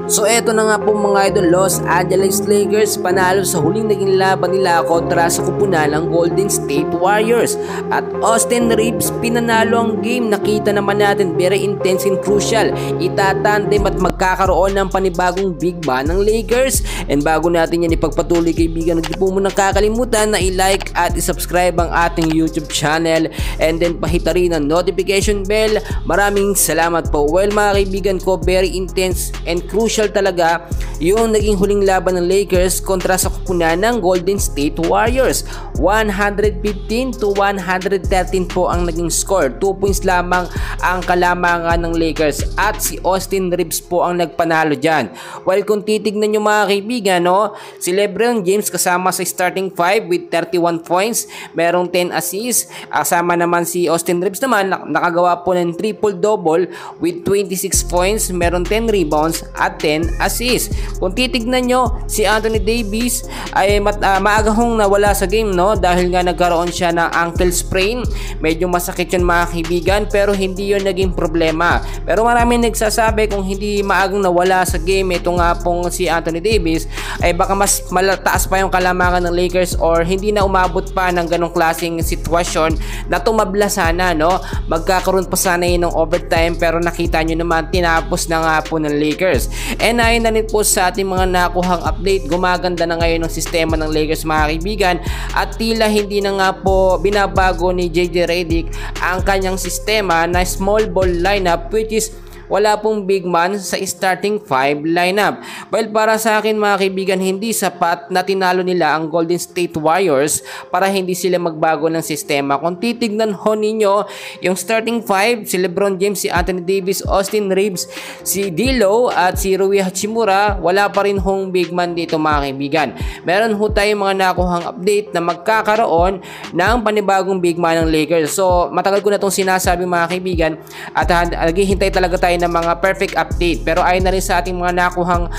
So eto na nga po mga idol, Los Angeles Lakers panalo sa huling naging laban nila kontra sa kupunan ng Golden State Warriors. At Austin Reeves pinanalo ang game. Nakita naman natin very intense and crucial. Itatandem at magkakaroon ng panibagong big man ng Lakers. And bago natin yan ipagpatuloy kaibigan, hindi po muna kakalimutan na i-like at i-subscribe ang ating YouTube channel. And then pahita rin ang notification bell. Maraming salamat po. Well mga kaibigan ko, very intense and crucial talaga yung naging huling laban ng Lakers kontra sa kupunan ng Golden State Warriors. 115-113 po ang naging score. 2 points lamang ang kalamangan ng Lakers at si Austin Reeves po ang nagpanalo dyan. Well, kung titignan nyo mga kaibigan, no, si LeBron James kasama sa starting 5 with 31 points, merong 10 assists. Kasama naman si Austin Reeves naman, nakagawa po ng triple-double with 26 points, meron 10 rebounds at 10 assists. Kung titignan nyo, si Anthony Davis ay maaga hong nawala sa game, no, dahil nga nagkaroon siya ng ankle sprain. Medyo masakit yun mga kaibigan, pero hindi yun naging problema. Pero maraming nagsasabi kung hindi maagang nawala sa game ito nga pong si Anthony Davis, ay baka mas malataas pa yung kalamangan ng Lakers or hindi na umabot pa ng ganong klaseng sitwasyon na tumabla sana, no. Magkakaroon pa sana yun ng overtime, pero nakita nyo naman tinapos na nga po ng Lakers. And ayun na rin po sa ating mga nakuhang update, gumaganda na ngayon ang sistema ng Lakers mga kaibigan, at tila hindi na nga po binabago ni JJ Redick ang kanyang sistema na small ball lineup, which is wala pong big man sa starting 5 lineup. Well, para sa akin mga kaibigan, hindi sapat na tinalo nila ang Golden State Warriors para hindi sila magbago ng sistema. Kung titignan ho ninyo yung starting 5, si LeBron James, si Anthony Davis, Austin Reeves, si D'Lo at si Rui Hachimura, wala pa rin hong big man dito mga kaibigan. Meron ho tayong mga nakuhang update na magkakaroon ng panibagong big man ng Lakers. So matagal ko na itong sinasabi mga kaibigan, at naghihintay talaga tayo ng mga perfect update. Pero ayon na rin sa ating mga nakuhang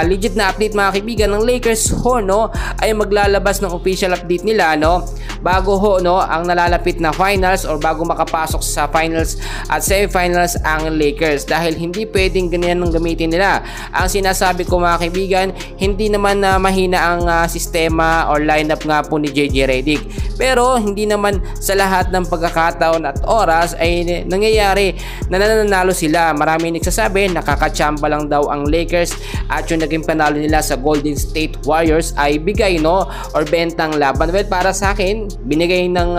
legit na update mga kaibigan, ng Lakers ho, no, ay maglalabas ng official update nila, no, bago ho, no, ang nalalapit na finals or bago makapasok sa finals at semifinals ang Lakers, dahil hindi pwedeng ganyan ang gamitin nila. Ang sinasabi ko mga kaibigan, hindi naman mahina ang sistema or lineup nga po ni JJ Redick, pero hindi naman sa lahat ng pagkakataon at oras ay nangyayari na nananalo sila. Marami nagsasabi nakakachamba lang daw ang Lakers at yung naging panalo nila sa Golden State Warriors ay bigay, no, or bentang laban. Well, para sa akin, binigay ng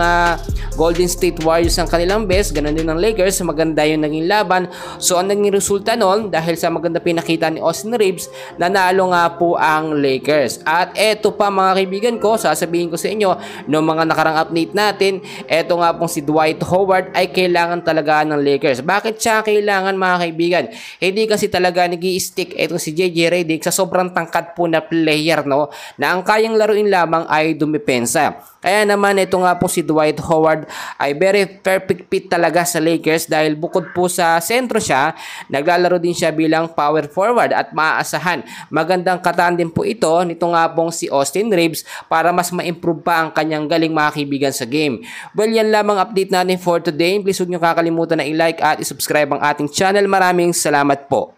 Golden State Warriors ang kanilang best, ganun din ng Lakers, maganda yung naging laban. So ang naging resulta nun, dahil sa maganda pinakita ni Austin Reeves, nanalo nga po ang Lakers. At eto pa mga kaibigan ko, sasabihin ko sa inyo no mga nakarang update natin, eto nga pong si Dwight Howard ay kailangan talaga ng Lakers. Bakit siya kailangan mga kaibigan? Hindi kasi talaga nag-i-stick etong si JJ Redick sa sobrang tangkad po na player, no, na ang kayang laruin lamang ay dumepensa. Kaya naman ito nga po si Dwight Howard ay very perfect fit talaga sa Lakers, dahil bukod po sa sentro siya, naglalaro din siya bilang power forward at maaasahan. Magandang katandem po ito nito nga pong si Austin Reeves para mas ma-improve pa ang kanyang galing mga kaibigan sa game. Well, yan lamang update natin for today. Please huwag nyo kakalimutan na i-like at i-subscribe ang ating channel. Maraming salamat po.